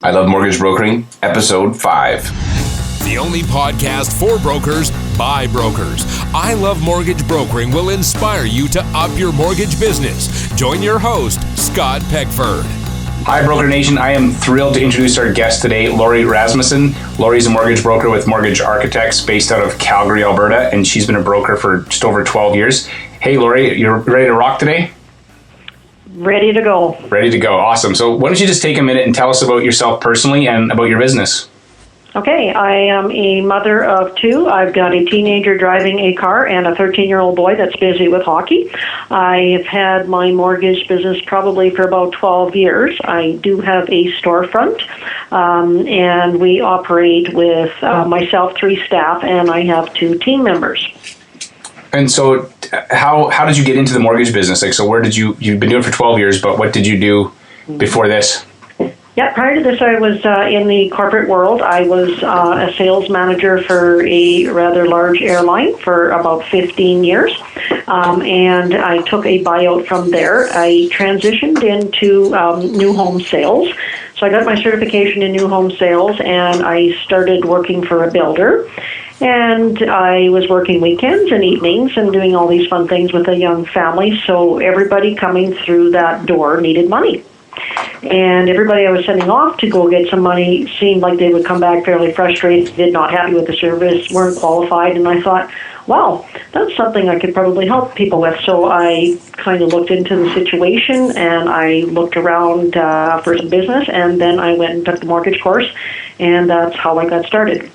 I Love Mortgage Brokering, Episode 5. The only podcast for brokers by brokers. I Love Mortgage Brokering will inspire you to up your mortgage business. Join your host, Scott Peckford. Hi, Broker Nation. I am thrilled to introduce our guest today, Lorrie Rasmussen. Lorrie's a mortgage broker with Mortgage Architects based out of Calgary, Alberta, and she's been a broker for just over 12 years. Hey, Lorrie, you're ready to rock today? Ready to go. Ready to go. Awesome. So why don't you just take a minute and tell us about yourself personally and about your business? Okay, I am a mother of two. I've got a teenager driving a car and a 13-year-old boy that's busy with hockey. I've had my mortgage business probably for about 12 years. I do have a storefront, and we operate with myself, 3 staff, and I have 2 team members. And so how did you get into the mortgage business? Like, so where did you've been doing it for 12 years, but what did you do before this? Yeah, prior to this, I was in the corporate world. I was a sales manager for a rather large airline for about 15 years, and I took a buyout from there. I transitioned into new home sales. So I got my certification in new home sales, and I started working for a builder. And I was working weekends and evenings and doing all these fun things with a young family. So everybody coming through that door needed money. And everybody I was sending off to go get some money seemed like they would come back fairly frustrated, not happy with the service, weren't qualified. And I thought, wow, that's something I could probably help people with. So I kind of looked into the situation and I looked around for some business. And then I went and took the mortgage course. And that's how I got started.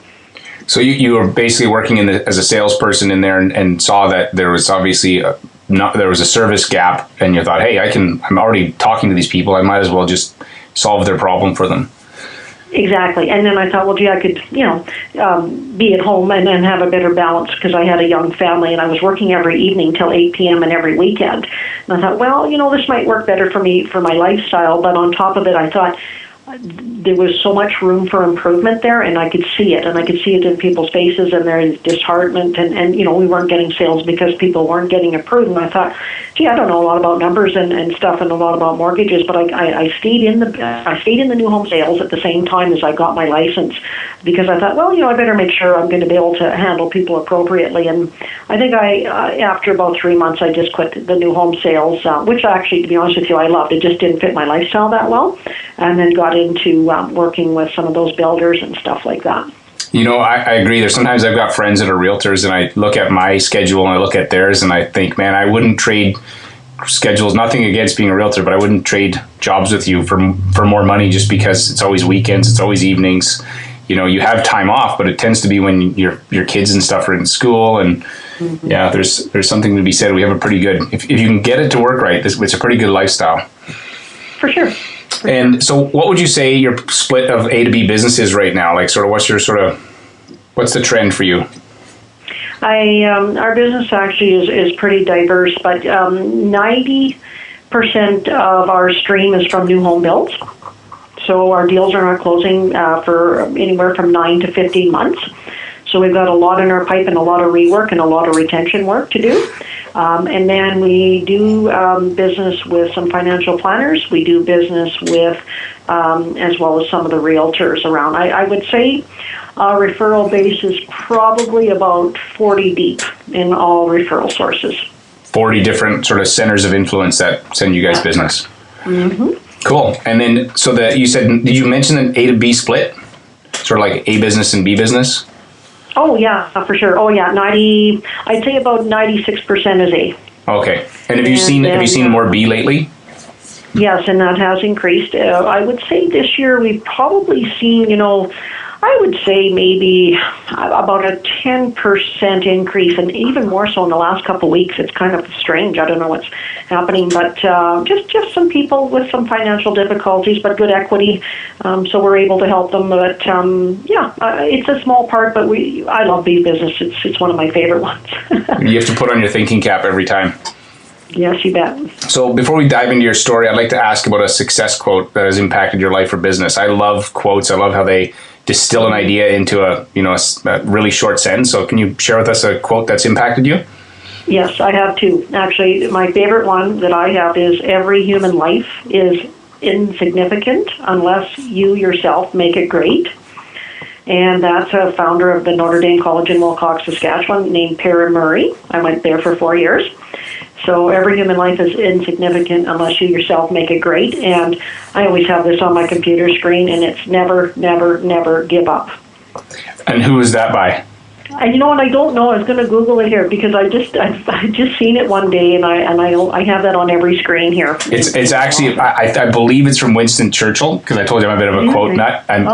So you were basically working as a salesperson in there and saw that there was obviously there was a service gap, and you thought, hey, I'm already talking to these people. I might as well just solve their problem for them. Exactly. And then I thought, well, gee, I could, be at home and have a better balance because I had a young family and I was working every evening till 8 p.m. and every weekend. And I thought, well, this might work better for me for my lifestyle. But on top of it, I thought, there was so much room for improvement there, and I could see it, and I could see it in people's faces and their disheartenment, and we weren't getting sales because people weren't getting approved. And I thought, gee, I don't know a lot about numbers and stuff, and a lot about mortgages, but I stayed in the new home sales at the same time as I got my license, because I thought, well, I better make sure I'm going to be able to handle people appropriately. And I think after about 3 months, I just quit the new home sales, which actually, to be honest with you, I loved. It just didn't fit my lifestyle that well, and then got into working with some of those builders and stuff like that. I agree. There's sometimes I've got friends that are realtors, and I look at my schedule and I look at theirs, and I think, man, I wouldn't trade schedules. Nothing against being a realtor, but I wouldn't trade jobs with you for more money just because it's always weekends, it's always evenings. You have time off, but it tends to be when your kids and stuff are in school, and yeah, there's something to be said. We have a pretty good, if you can get it to work right, it's a pretty good lifestyle. For sure. And so what would you say your split of A to B business is right now? Like, what's the trend for you? Our business actually is pretty diverse, but 90% of our stream is from new home builds. So our deals are not closing for anywhere from 9 to 15 months. So we've got a lot in our pipe and a lot of rework and a lot of retention work to do. And then we do business with some financial planners. We do business with, as well as some of the realtors around. I would say our referral base is probably about 40 deep in all referral sources. 40 different sort of centers of influence that send you guys business. Mm-hmm. Cool. And then, you said, did you mention an A to B split? Sort of like A business and B business? Oh, yeah, for sure. Oh, yeah, I'd say about 96% is A. Okay. And have you seen more B lately? Yes, and that has increased. I would say this year we've probably seen, I would say maybe about a 10% increase, and even more so in the last couple of weeks. It's kind of strange. I don't know what's happening, but just some people with some financial difficulties, but good equity, so we're able to help them. But it's a small part, but I love B business. It's one of my favorite ones. You have to put on your thinking cap every time. Yes, you bet. So before we dive into your story, I'd like to ask about a success quote that has impacted your life or business. I love quotes. I love how they distill an idea into a really short sentence. So can you share with us a quote that's impacted you? Yes, I have two. Actually, my favorite one that I have is, every human life is insignificant unless you yourself make it great. And that's a founder of the Notre Dame College in Wilcox, Saskatchewan, named Perrin Murray. I went there for 4 years. So every human life is insignificant unless you yourself make it great. And I always have this on my computer screen, and it's never, never, never give up. And who is that by? And you know what? I don't know. I was going to Google it here because I just seen it one day, and I have that on every screen here. It's actually I believe it's from Winston Churchill, because I told you I'm a bit of a quote nut, and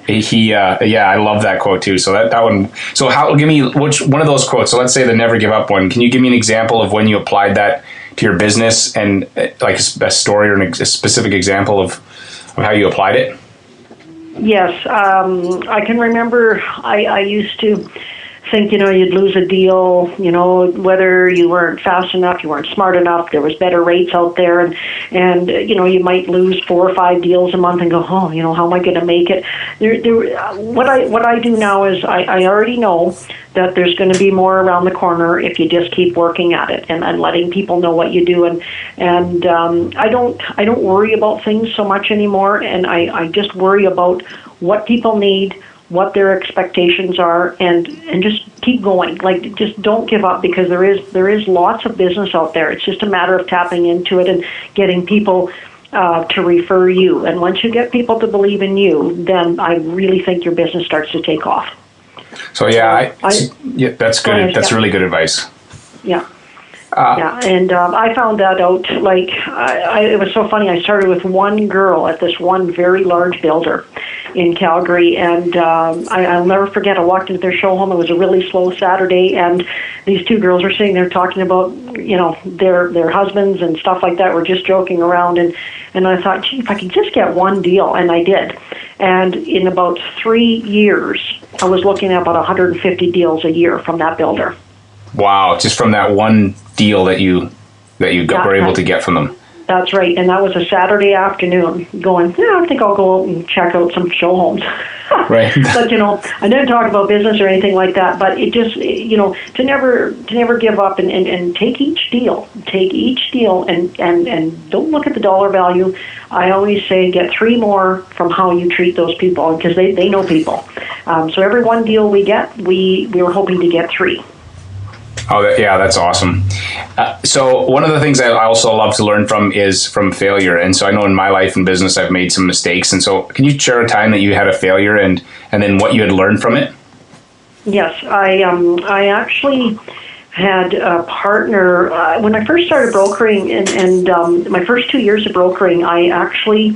he I love that quote too. So that one. So give me which one of those quotes? So let's say the never give up one. Can you give me an example of when you applied that to your business, and like a story or a specific example of how you applied it? Yes, I can remember. I used to think, you'd lose a deal, whether you weren't fast enough, you weren't smart enough, there was better rates out there, and you might lose 4 or 5 deals a month and go, how am I going to make it? What I do now is I already know that there's going to be more around the corner if you just keep working at it and letting people know what you do, and I don't worry about things so much anymore, and I just worry about what people need, what their expectations are, and just keep going. Like, just don't give up, because there is lots of business out there. It's just a matter of tapping into it and getting people to refer you. And once you get people to believe in you, then I really think your business starts to take off. So that's good. That's really good advice. Yeah. And I found that out, it was so funny. I started with one girl at this one very large builder in Calgary, and I'll never forget, I walked into their show home. It was a really slow Saturday, and these 2 girls were sitting there talking about, their husbands and stuff like that. We're just joking around, and I thought, gee, if I could just get one deal, and I did. And in about 3 years, I was looking at about 150 deals a year from that builder. Wow, just from that one deal that you were able to get from them. That's right, and that was a Saturday afternoon. Going, I think I'll go out and check out some show homes. Right. But I didn't talk about business or anything like that. But it just, to never give up and take each deal, and don't look at the dollar value. I always say get 3 more from how you treat those people, because they know people. So every one deal we get, we were hoping to get 3. Oh, that's awesome. So one of the things I also love to learn is from failure. And so I know in my life and business, I've made some mistakes. And so can you share a time that you had a failure and then what you had learned from it? Yes, I actually had a partner. When I first started brokering and my first 2 years of brokering, I actually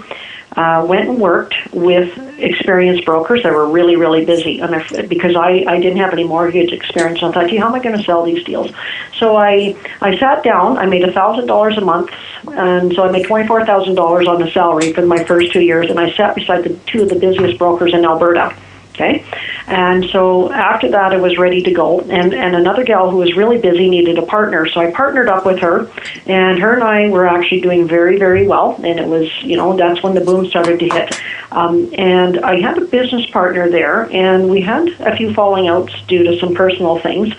went and worked with experienced brokers that were really, really busy. And because I didn't have any mortgage experience, I thought, how am I going to sell these deals? So I sat down. I made $1,000 a month, and so I made $24,000 on the salary for my first 2 years. And I sat beside the 2 of the busiest brokers in Alberta. Okay, and so after that, I was ready to go, and another gal who was really busy needed a partner, so I partnered up with her, and her and I were actually doing very, very well, and it was, that's when the boom started to hit, and I had a business partner there, and we had a few falling outs due to some personal things,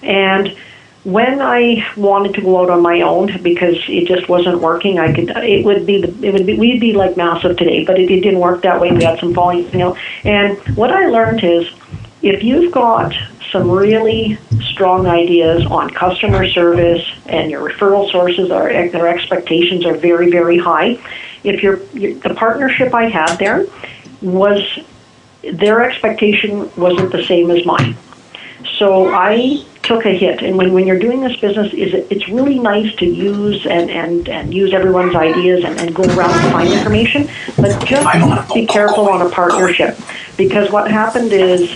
and when I wanted to go out on my own because it just wasn't working, we'd be like massive today, but it didn't work that way. We had some falling, And what I learned is, if you've got some really strong ideas on customer service and your referral sources their expectations are very, very high. If the partnership I had there was, their expectation wasn't the same as mine. So I took a hit, and when you're doing this business, it's really nice to use and use everyone's ideas and go around and find information, but just be careful on a partnership, because what happened is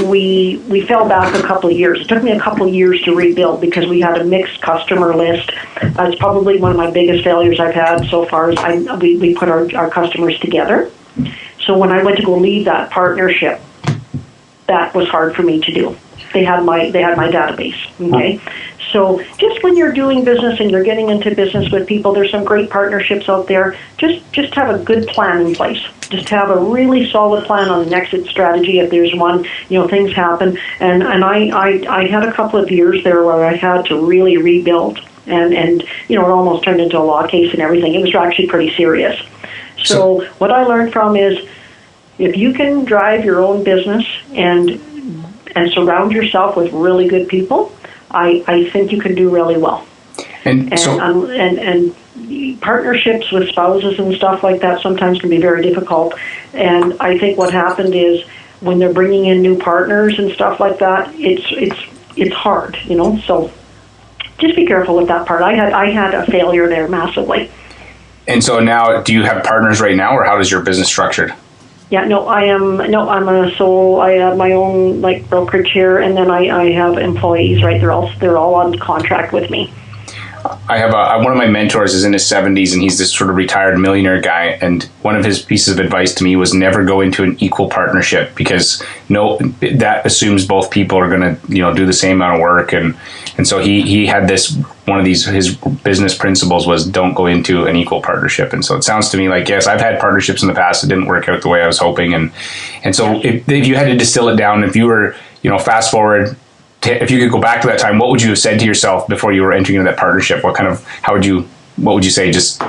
we fell back a couple of years. It took me a couple of years to rebuild because we had a mixed customer list. It's probably one of my biggest failures I've had so far. Is we put our customers together. So when I went to go leave that partnership, that was hard for me to do. They had my database. Okay, so just when you're doing business and you're getting into business with people, there's some great partnerships out there. Just have a good plan in place. Just have a really solid plan on an exit strategy if there's one. Things happen, and I had a couple of years there where I had to really rebuild, and it almost turned into a law case and everything. It was actually pretty serious. So what I learned from is, if you can drive your own business and surround yourself with really good people, I think you can do really well. And partnerships with spouses and stuff like that sometimes can be very difficult. And I think what happened is, when they're bringing in new partners and stuff like that, it's hard, So just be careful with that part. I had a failure there massively. And so now, do you have partners right now, or how is your business structured? Yeah, I'm a sole. I have my own brokerage here, and then I have employees. Right, they're all on contract with me. I have one of my mentors is in his 70s, and he's this sort of retired millionaire guy. And one of his pieces of advice to me was never go into an equal partnership, because that assumes both people are going to do the same amount of work. And so he had one of his business principles was don't go into an equal partnership. And so it sounds to me like, yes, I've had partnerships in the past that didn't work out the way I was hoping. And so if you had to distill it down, if you were fast forward. If you could go back to that time, what would you have said to yourself before you were entering into that partnership? What would you say, just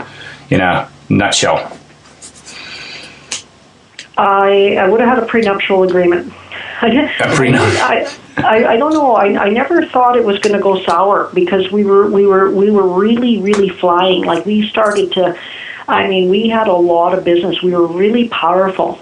in a nutshell? I would have had a prenuptial agreement. I don't know. I never thought it was going to go sour, because we were really, really flying. We started to, we had a lot of business. We were really powerful.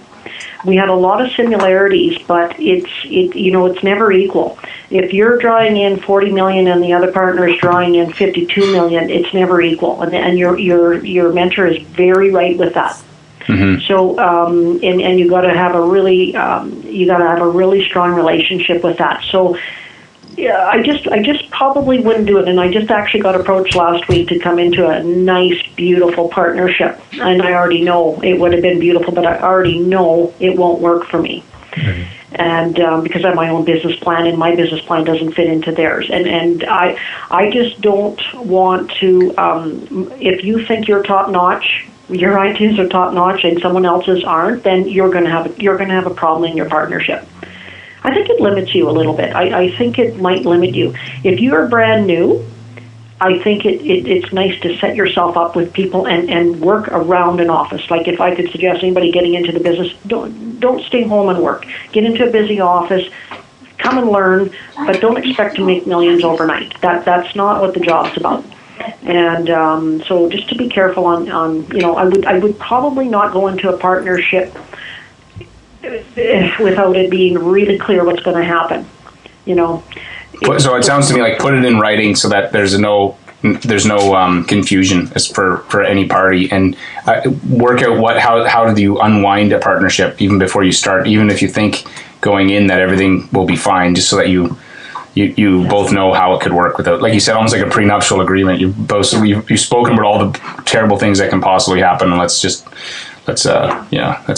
We had a lot of similarities, but it's never equal. If you're drawing in $40 million and the other partner is drawing in $52 million, it's never equal. And your mentor is very right with that. Mm-hmm. So and you got to have a really strong relationship with that. So yeah, I just probably wouldn't do it. And I just actually got approached last week to come into a nice, beautiful partnership. And I already know it would have been beautiful, but I already know it won't work for me. Mm-hmm. And because I have my own business plan, and my business plan doesn't fit into theirs. And I just don't want to, if you think you're top notch, your ideas are top notch and someone else's aren't, then you're going to have a problem in your partnership. I think it limits you a little bit. I think it might limit you. If you're brand new, I think it's nice to set yourself up with people and work around an office. If I could suggest anybody getting into the business, don't stay home and work. Get into a busy office, come and learn, but don't expect to make millions overnight. That's not what the job's about. And so just to be careful on I would probably not go into a partnership without it being really clear what's going to happen, So it sounds to me like put it in writing so that there's no confusion as for any party, and work out how do you unwind a partnership even before you start, even if you think going in that everything will be fine, just so that you both know how it could work without, like you said, almost like a prenuptial agreement. You've spoken about all the terrible things that can possibly happen, and that's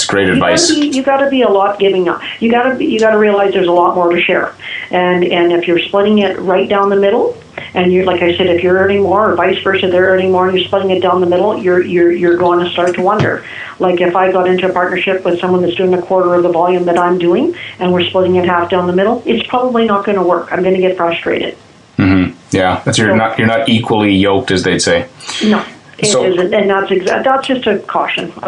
great advice. You got to be a lot giving up. You got to realize there's a lot more to share, and if you're splitting it right down the middle, and you're, like I said, if you're earning more or vice versa, they're earning more, and you're splitting it down the middle, you're going to start to wonder. Like if I got into a partnership with someone that's doing a quarter of the volume that I'm doing, and we're splitting it half down the middle, it's probably not going to work. I'm going to get frustrated. Mm-hmm. Yeah, you're not equally yoked, as they'd say. No. It isn't, and that's just a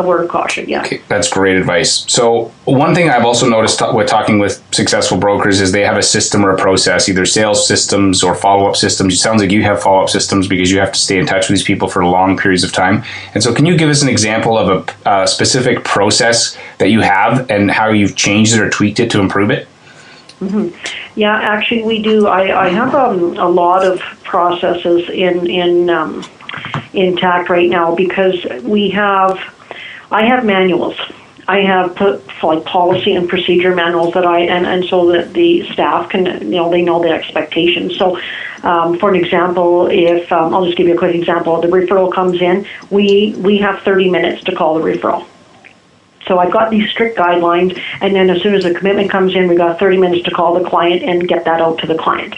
word of caution, yeah. Okay, that's great advice. So one thing I've also noticed with talking with successful brokers is they have a system or a process, either sales systems or follow-up systems. It sounds like you have follow-up systems because you have to stay in touch with these people for long periods of time. And so can you give us an example of a specific process that you have and how you've changed it or tweaked it to improve it? Mm-hmm. Yeah, actually we do. I have a lot of processes intact right now, because I have manuals. I have policy and procedure manuals that and so that the staff can, they know the expectations. So for an example, if I'll just give you a quick example, the referral comes in, we have 30 minutes to call the referral. So I've got these strict guidelines, and then as soon as the commitment comes in, we've got 30 minutes to call the client and get that out to the client.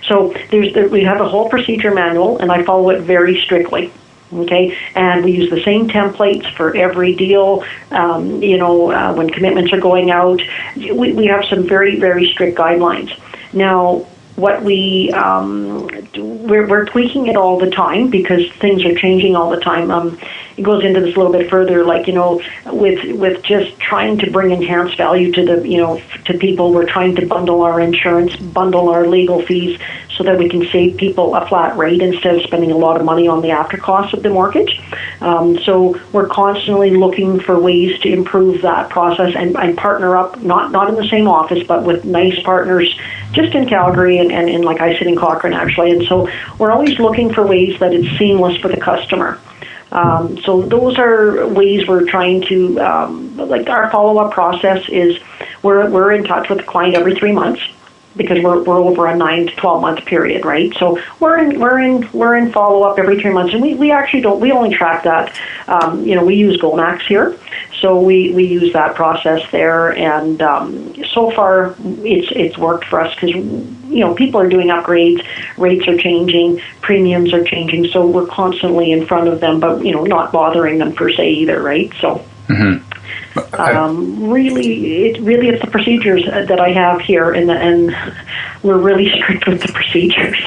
So we have a whole procedure manual, and I follow it very strictly. Okay, and we use the same templates for every deal. When commitments are going out, we have some very, very strict guidelines. Now, what we're tweaking it all the time because things are changing all the time. it goes into this a little bit further, like, with just trying to bring enhanced value to to people. We're trying to bundle our insurance, bundle our legal fees, so that we can save people a flat rate instead of spending a lot of money on the after cost of the mortgage. So we're constantly looking for ways to improve that process and partner up, not in the same office, but with nice partners just in Calgary and like I sit in Cochrane actually. And so we're always looking for ways that it's seamless for the customer. So those are ways we're trying to, like our follow-up process is we're in touch with the client every 3 months, because we're over a 9 to 12 month period, right? So we're in follow up every 3 months, and we actually don't. We only track that. We use GoMax here, so we use that process there, and so far it's worked for us because people are doing upgrades, rates are changing, premiums are changing, so we're constantly in front of them, but not bothering them per se either, right? So. Mm-hmm. Really, it's the procedures that I have here, and we're really strict with the procedures.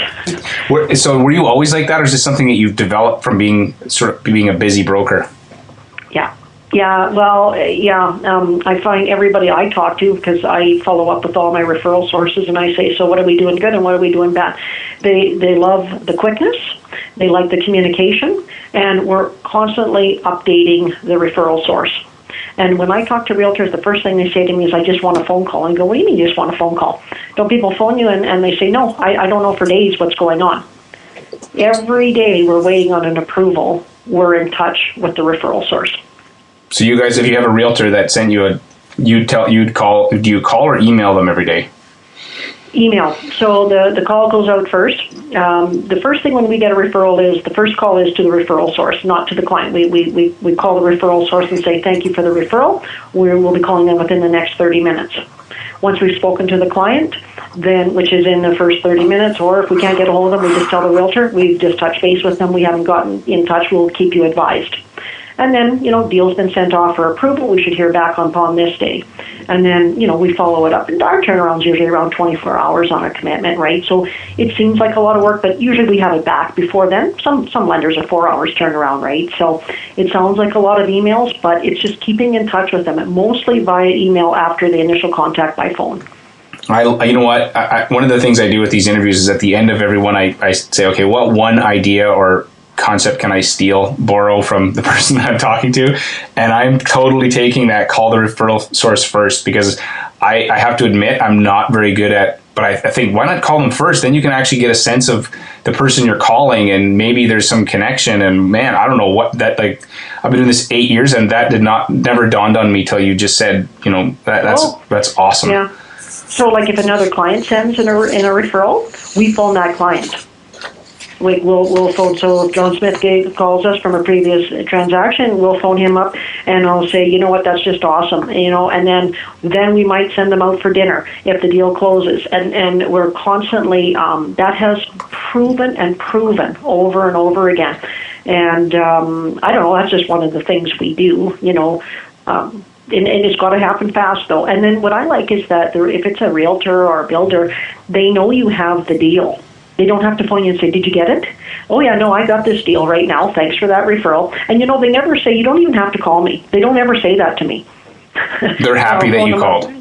So, were you always like that, or is this something that you've developed from being a busy broker? I find everybody I talk to, because I follow up with all my referral sources, and I say, so what are we doing good and what are we doing bad? They love the quickness, they like the communication, and we're constantly updating the referral source. And when I talk to realtors, the first thing they say to me is, I just want a phone call. And I go, what do you mean you just want a phone call? Don't people phone you? And they say, no, I don't know for days what's going on. Every day we're waiting on an approval. We're in touch with the referral source. So you guys, if you have a realtor that sent you do you call or email them every day? Email. So the call goes out first. The first thing when we get a referral is, the first call is to the referral source, not to the client. We call the referral source and say, thank you for the referral. We'll be calling them within the next 30 minutes. Once we've spoken to the client, then, which is in the first 30 minutes, or if we can't get a hold of them, we just tell the realtor, we've just touched base with them, we haven't gotten in touch, we'll keep you advised. And then, deal's been sent off for approval, we should hear back upon this day. And then, we follow it up. And our turnaround's usually around 24 hours on a commitment, right? So it seems like a lot of work, but usually we have it back before then. Some lenders are 4 hours turnaround, right? So it sounds like a lot of emails, but it's just keeping in touch with them, mostly via email after the initial contact by phone. You know what? One of the things I do with these interviews is at the end of every one, I say, okay, what one idea or concept can I borrow from the person that I'm talking to? And I'm totally taking that call the referral source first, because I have to admit I'm not very good at, but I think, why not call them first? Then you can actually get a sense of the person you're calling, and maybe there's some connection. And man, I don't know what that, like, I've been doing this 8 years, and that never dawned on me till you just said, that's awesome. Yeah. So like if another client sends in a referral, we phone that client. We'll phone, so if John Smith calls us from a previous transaction, we'll phone him up and I'll say, you know what, that's just awesome, and then we might send them out for dinner if the deal closes, and we're constantly, that has proven over and over again, and I don't know, that's just one of the things we do, and it's got to happen fast, though. And then what I like is that if it's a realtor or a builder, they know you have the deal. They don't have to phone you and say, did you get it? Oh, yeah, no, I got this deal right now. Thanks for that referral. And, they never say, you don't even have to call me. They don't ever say that to me. They're happy that you called.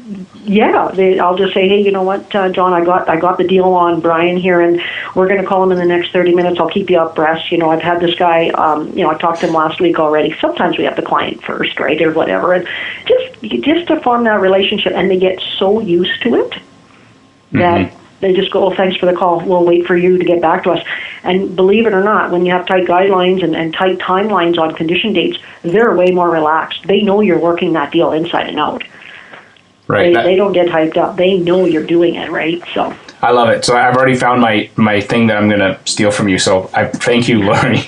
Yeah, I'll just say, hey, you know what, John, I got the deal on Brian here, and we're going to call him in the next 30 minutes. I'll keep you abreast. I've had this guy, I talked to him last week already. Sometimes we have the client first, right, or whatever. And just to form that relationship, and they get so used to it that they just go, oh, thanks for the call. We'll wait for you to get back to us. And believe it or not, when you have tight guidelines and tight timelines on condition dates, they're way more relaxed. They know you're working that deal inside and out. Right. They don't get hyped up. They know you're doing it, right? So I love it. So I've already found my thing that I'm going to steal from you. So I thank you, Lorrie.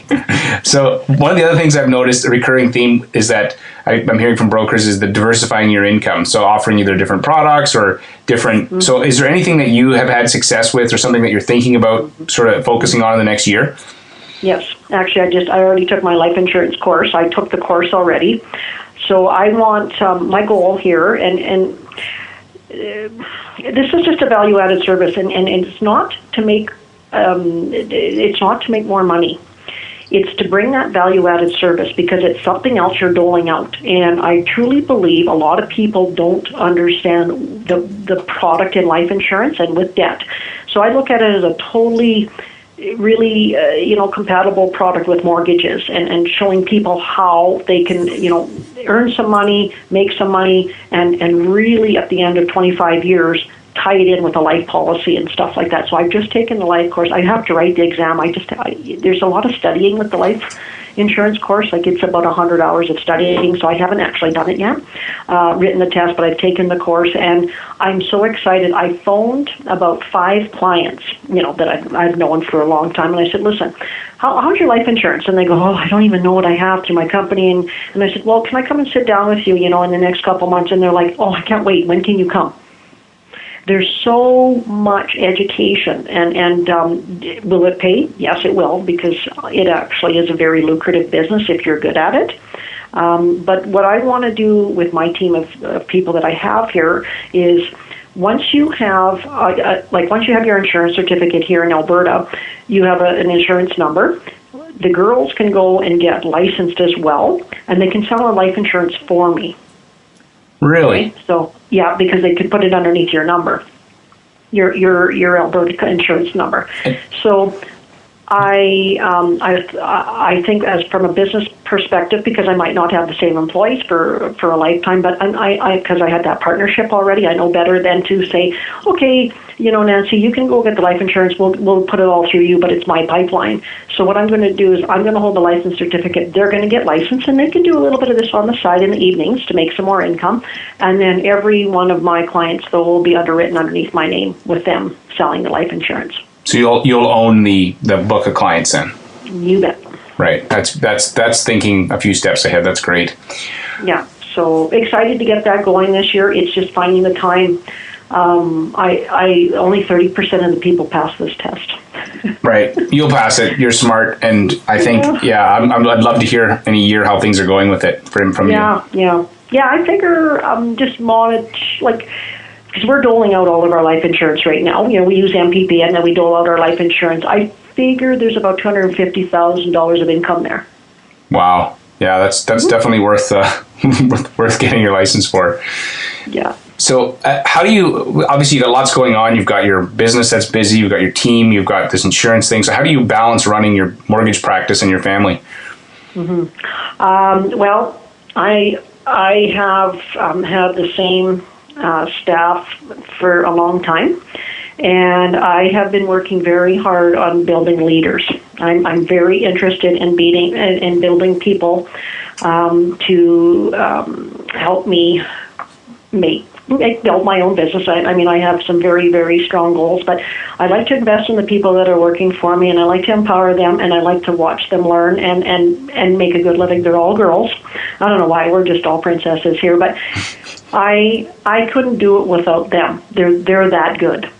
So one of the other things I've noticed, a recurring theme, is that I'm hearing from brokers is the diversifying your income. So offering either different products or different. Mm-hmm. So is there anything that you have had success with, or something that you're thinking about sort of focusing on in the next year? Yes. Actually, I already took my life insurance course. I took the course already. So I want my goal here, and this is just a value-added service, and it's not to make more money. It's to bring that value-added service because it's something else you're doling out. And I truly believe a lot of people don't understand the product in life insurance and with debt. So I look at it as a totally, really, compatible product with mortgages and showing people how they can, earn some money, make some money, and really at the end of 25 years, tie it in with a life policy and stuff like that. So I've just taken the life course. I have to write the exam. There's a lot of studying with the life insurance course. Like it's about 100 hours of studying, so I haven't actually done it yet, written the test, but I've taken the course, and I'm so excited. I phoned about 5 clients, that I've known for a long time, and I said, listen, how's your life insurance? And they go, oh, I don't even know what I have through my company. And I said, well, can I come and sit down with you, in the next couple months? And they're like, oh, I can't wait. When can you come? There's so much education, and will it pay? Yes, it will, because it actually is a very lucrative business if you're good at it. But what I want to do with my team of people that I have here is once you have, once you have your insurance certificate here in Alberta, you have an insurance number. The girls can go and get licensed as well, and they can sell our life insurance for me. Really? Okay? So, yeah, because they could put it underneath your number, your Alberta insurance number. So I think as from a business perspective, because I might not have the same employees for a lifetime, but because I had that partnership already, I know better than to say, okay, Nancy, you can go get the life insurance. We'll put it all through you, but it's my pipeline. So what I'm going to do is I'm going to hold the license certificate. They're going to get licensed, and they can do a little bit of this on the side in the evenings to make some more income. And then every one of my clients, though, will be underwritten underneath my name with them selling the life insurance. So you'll own the book of clients then? You bet. Right. That's thinking a few steps ahead. That's great. Yeah. So excited to get that going this year. It's just finding the time. I only 30% of the people pass this test. Right. You'll pass it. You're smart, and I think I'd love to hear in a year how things are going with it from you. Yeah. I figure just manage because we're doling out all of our life insurance right now. We use MPP, and then we dole out our life insurance. I figure there's about $250,000 of income there. Wow. Yeah, that's definitely worth getting your license for. Yeah. So how do you, obviously you've got lots going on. You've got your business that's busy. You've got your team. You've got this insurance thing. So how do you balance running your mortgage practice and your family? Mm-hmm. Well, I have had the same staff for a long time, and I have been working very hard on building leaders. I'm very interested in building people to help me build my own business. I have some very, very strong goals, but I like to invest in the people that are working for me, and I like to empower them, and I like to watch them learn and make a good living. They're all girls. I don't know why we're just all princesses here, but I couldn't do it without them. They're that good.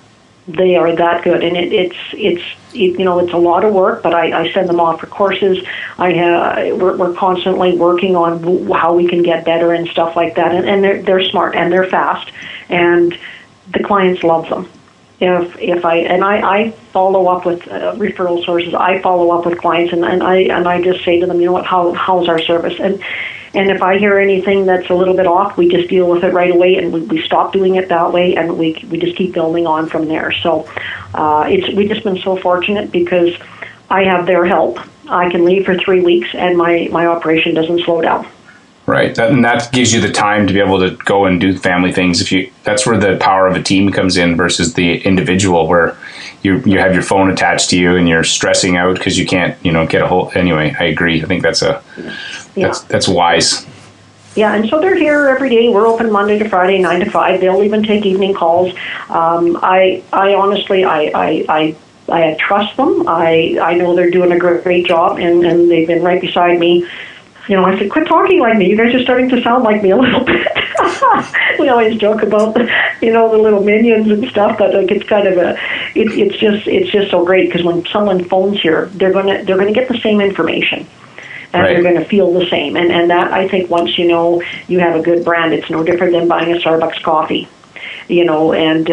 They are that good, and it's a lot of work. But I send them off for courses. We're constantly working on how we can get better and stuff like that. And they're smart and they're fast, and the clients love them. If I follow up with referral sources, I follow up with clients, and I just say to them, how's our service? And if I hear anything that's a little bit off, we just deal with it right away, and we stop doing it that way, and we just keep building on from there. So we've just been so fortunate because I have their help. I can leave for 3 weeks, and my operation doesn't slow down. Right, and that gives you the time to be able to go and do family things. That's where the power of a team comes in versus the individual, where you have your phone attached to you and you're stressing out because you can't get a hold. Anyway, I agree. I think that's wise. Yeah, and so they're here every day. We're open Monday to Friday, 9 to 5. They'll even take evening calls. I honestly trust them. I know they're doing a great job, and they've been right beside me. I said, quit talking like me. You guys are starting to sound like me a little bit. We always joke about the little minions and stuff, but it's kind of it's just so great because when someone phones here, they're gonna get the same information. And right. They're going to feel the same. And that, I think, once you have a good brand, it's no different than buying a Starbucks coffee. And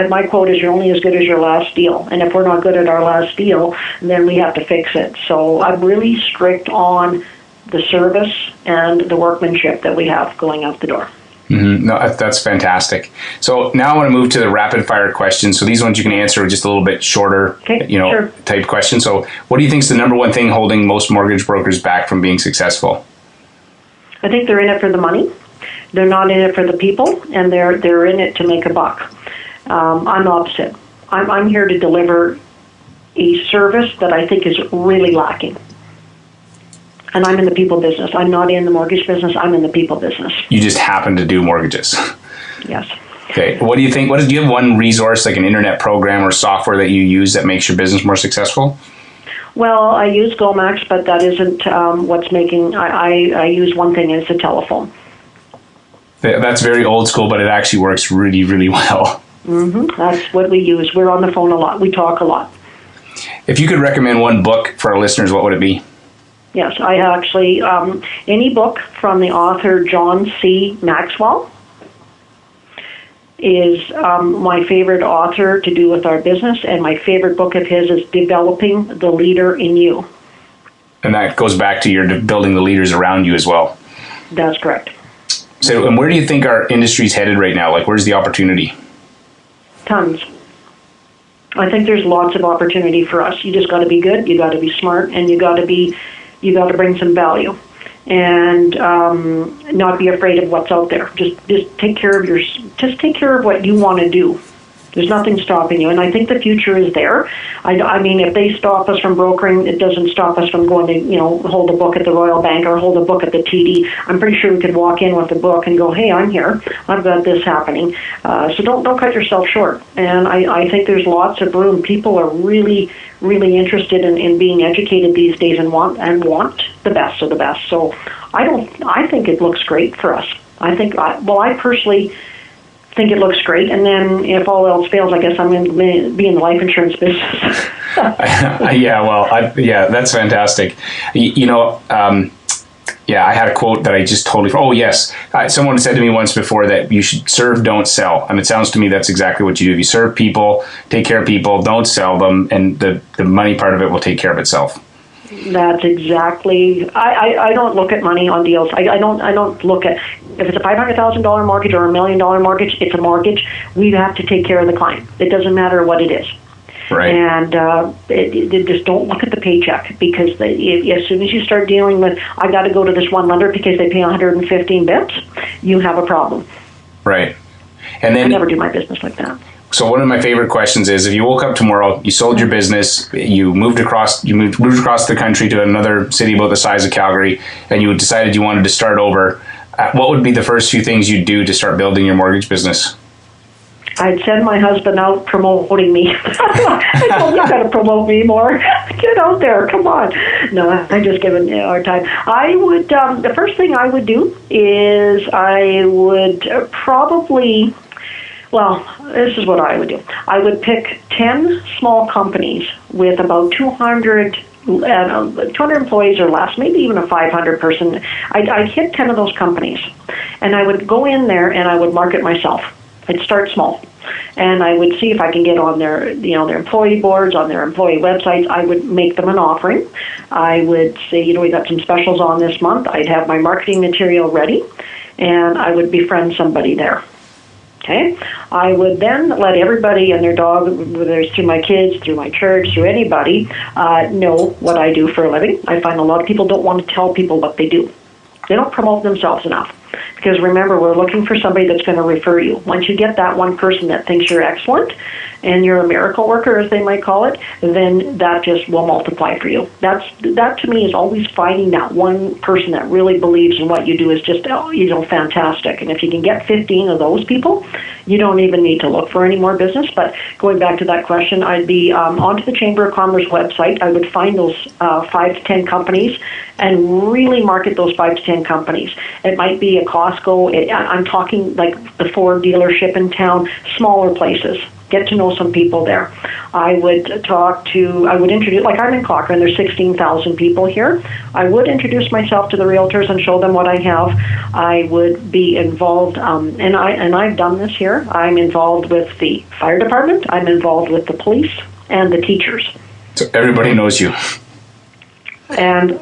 my quote is, you're only as good as your last deal. And if we're not good at our last deal, then we have to fix it. So I'm really strict on the service and the workmanship that we have going out the door. Mm-hmm. No, that's fantastic. So now I want to move to the rapid fire questions. So these ones you can answer just a little bit shorter, sure. type question. So what do you think is the number one thing holding most mortgage brokers back from being successful? I think they're in it for the money. They're not in it for the people, and they're in it to make a buck. I'm opposite. I'm here to deliver a service that I think is really lacking. And I'm in the people business. I'm not in the mortgage business. I'm in the people business. You just happen to do mortgages. Yes. Okay. What do you think? Do you have one resource, like an internet program or software that you use that makes your business more successful? Well, I use GoMax, but that isn't what's making. I use one thing, and it's a telephone. That's very old school, but it actually works really, really well. Mm-hmm. That's what we use. We're on the phone a lot. We talk a lot. If you could recommend one book for our listeners, what would it be? Yes, I actually, any book from the author John C. Maxwell is my favorite author to do with our business, and my favorite book of his is Developing the Leader in You. And that goes back to your building the leaders around you as well. That's correct. So, and where do you think our industry's headed right now? Like, where's the opportunity? Tons. I think there's lots of opportunity for us. You just got to be good, you got to be smart, and you got to bring some value, and not be afraid of what's out there. Just take care of what you want to do. There's nothing stopping you, and I think the future is there. I mean, if they stop us from brokering, it doesn't stop us from going to hold a book at the Royal Bank or hold a book at the TD. I'm pretty sure we could walk in with a book and go, hey, I'm here. I've got this happening. So don't cut yourself short. And I think there's lots of room. People are really, really interested in being educated these days and want the best of the best. So I think it looks great for us. I personally think it looks great, and then if all else fails, I guess I'm going to be in the life insurance business. That's fantastic. I had a quote that I just totally. Oh yes, someone said to me once before that you should serve, don't sell, and it sounds to me that's exactly what you do. If you serve people, take care of people, don't sell them, and the money part of it will take care of itself. That's exactly. I don't look at money on deals. I don't look at if it's a $500,000 mortgage or $1 million mortgage. It's a mortgage. We have to take care of the client. It doesn't matter what it is. Right. And just don't look at the paycheck, because as soon as you start dealing with, I got to go to this one lender because they pay 115 bips, you have a problem. Right. And then I never do my business like that. So one of my favorite questions is, if you woke up tomorrow, you sold your business, you moved across the country to another city about the size of Calgary, and you decided you wanted to start over, what would be the first few things you'd do to start building your mortgage business? I'd send my husband out promoting me. I told him, you got to promote me more. Get out there, come on. No, I'm just giving you a hard time. I would. The first thing I would do is I would probably. Well, this is what I would do. I would pick 10 small companies with about 200 employees or less, maybe even a 500 person. I'd hit 10 of those companies, and I would go in there and I would market myself. I'd start small, and I would see if I can get on their employee boards, on their employee websites. I would make them an offering. I would say, we got some specials on this month. I'd have my marketing material ready, and I would befriend somebody there. Okay, I would then let everybody and their dog, whether it's through my kids, through my church, through anybody, know what I do for a living. I find a lot of people don't want to tell people what they do. They don't promote themselves enough. Because remember, we're looking for somebody that's going to refer you. Once you get that one person that thinks you're excellent and you're a miracle worker, as they might call it, then that just will multiply for you. That to me is always finding that one person that really believes in what you do is just fantastic. And if you can get 15 of those people, you don't even need to look for any more business. But going back to that question, I'd be onto the Chamber of Commerce website. I would find those 5 to 10 companies and really market those 5 to 10 companies. It might be a Costco. I'm talking like the Ford dealership in town, smaller places. get to know some people there. I would introduce, like I'm in Cochrane, there's 16,000 people here. I would introduce myself to the realtors and show them what I have. I would be involved, and I've done this here. I'm involved with the fire department. I'm involved with the police and the teachers. So everybody knows you. And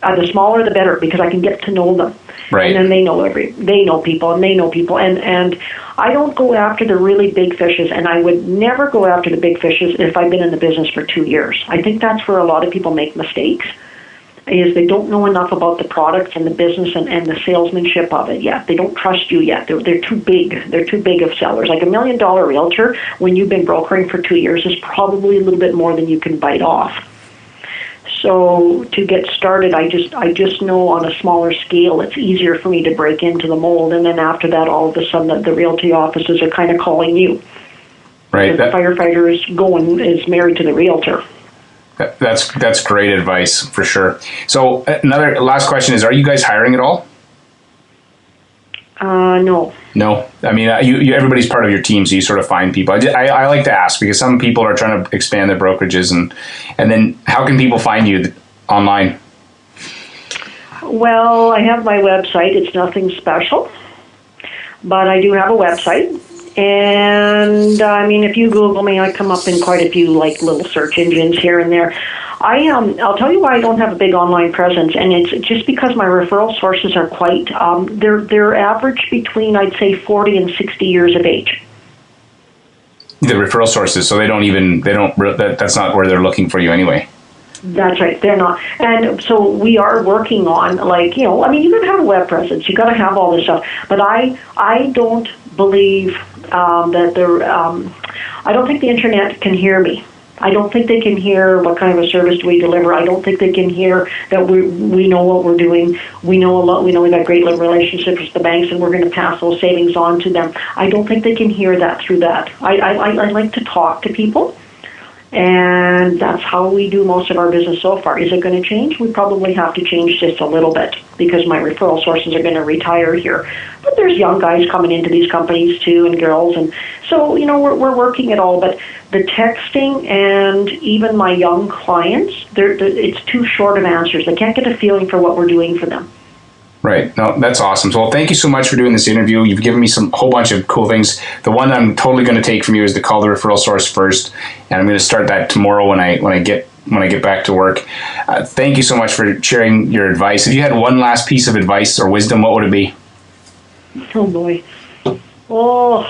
the smaller the better, because I can get to know them. Right. And then they know people, and I don't go after the really big fishes, and I would never go after the big fishes if I've been in the business for 2 years. I think that's where a lot of people make mistakes, is they don't know enough about the products and the business and the salesmanship of it yet. They don't trust you yet. They're too big. They're too big of sellers. Like $1 million realtor, when you've been brokering for 2 years, is probably a little bit more than you can bite off. So to get started, I just know on a smaller scale, it's easier for me to break into the mold. And then after that, all of a sudden, the realty offices are kind of calling you. Right. The firefighter is married to the realtor. That's great advice for sure. So another last question is: are you guys hiring at all? No. No, I mean, you everybody's part of your team, so you sort of find people. I like to ask because some people are trying to expand their brokerages, and then how can people find you online? Well, I have my website. It's nothing special, but I do have a website. And I mean, if you Google me, I come up in quite a few like little search engines here and there. I'll tell you why I don't have a big online presence, and it's just because my referral sources are quite they're average between, I'd say, 40 and 60 years of age. The referral sources, so that's not where they're looking for you anyway. That's right, they're not. And so we are working on, like, you got to have a web presence, you got to have all this stuff. But I don't believe that I don't think the internet can hear me. I don't think they can hear what kind of a service do we deliver. I don't think they can hear that we know what we're doing. We know a lot. We know we've got great relationships with the banks, and we're going to pass those savings on to them. I don't think they can hear that through that. I like to talk to people, and that's how we do most of our business so far. Is it going to change? We probably have to change just a little bit because my referral sources are going to retire here. But there's young guys coming into these companies too, and girls, and so we're working it all. But the texting and even my young clients, it's too short of answers. They can't get a feeling for what we're doing for them. Right. No, that's awesome. So, well, thank you so much for doing this interview. You've given me whole bunch of cool things. The one I'm totally going to take from you is to call the referral source first, and I'm going to start that tomorrow when I get back to work. Thank you so much for sharing your advice. If you had one last piece of advice or wisdom, what would it be? Oh boy. Oh,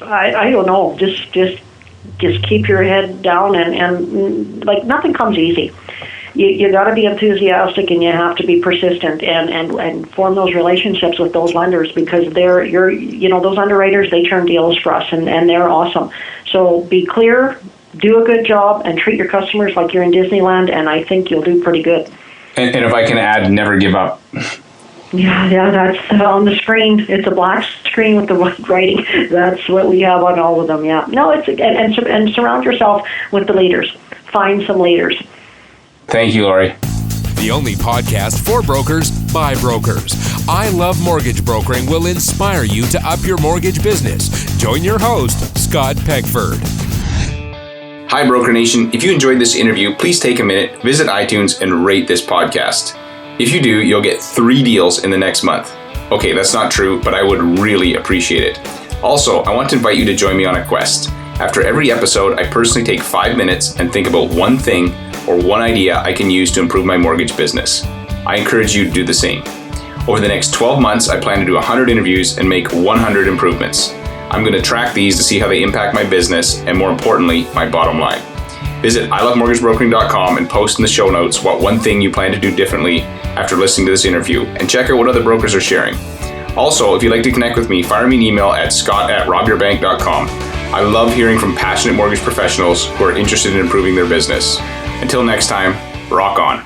I don't know. Just keep your head down and like nothing comes easy. You got to be enthusiastic, and you have to be persistent and form those relationships with those lenders, because those underwriters, they turn deals for us, and they're awesome. So be clear, do a good job, and treat your customers like you're in Disneyland, and I think you'll do pretty good. And if I can add, never give up. Yeah, that's on the screen. It's a black screen with the white writing. That's what we have on all of them. Yeah, no, and surround yourself with the leaders. Find some leaders. Thank you, Lorrie. The only podcast for brokers by brokers. I Love Mortgage Brokering will inspire you to up your mortgage business. Join your host, Scott Peckford. Hi, Broker Nation. If you enjoyed this interview, please take a minute, visit iTunes, and rate this podcast. If you do, you'll get 3 deals in the next month. Okay, that's not true, but I would really appreciate it. Also, I want to invite you to join me on a quest. After every episode, I personally take 5 minutes and think about one thing or one idea I can use to improve my mortgage business. I encourage you to do the same. Over the next 12 months, I plan to do 100 interviews and make 100 improvements. I'm going to track these to see how they impact my business and, more importantly, my bottom line. Visit ilovemortgagebrokering.com and post in the show notes what one thing you plan to do differently after listening to this interview, and check out what other brokers are sharing. Also, if you'd like to connect with me, fire me an email at scott@robyourbank.com. I love hearing from passionate mortgage professionals who are interested in improving their business. Until next time, rock on.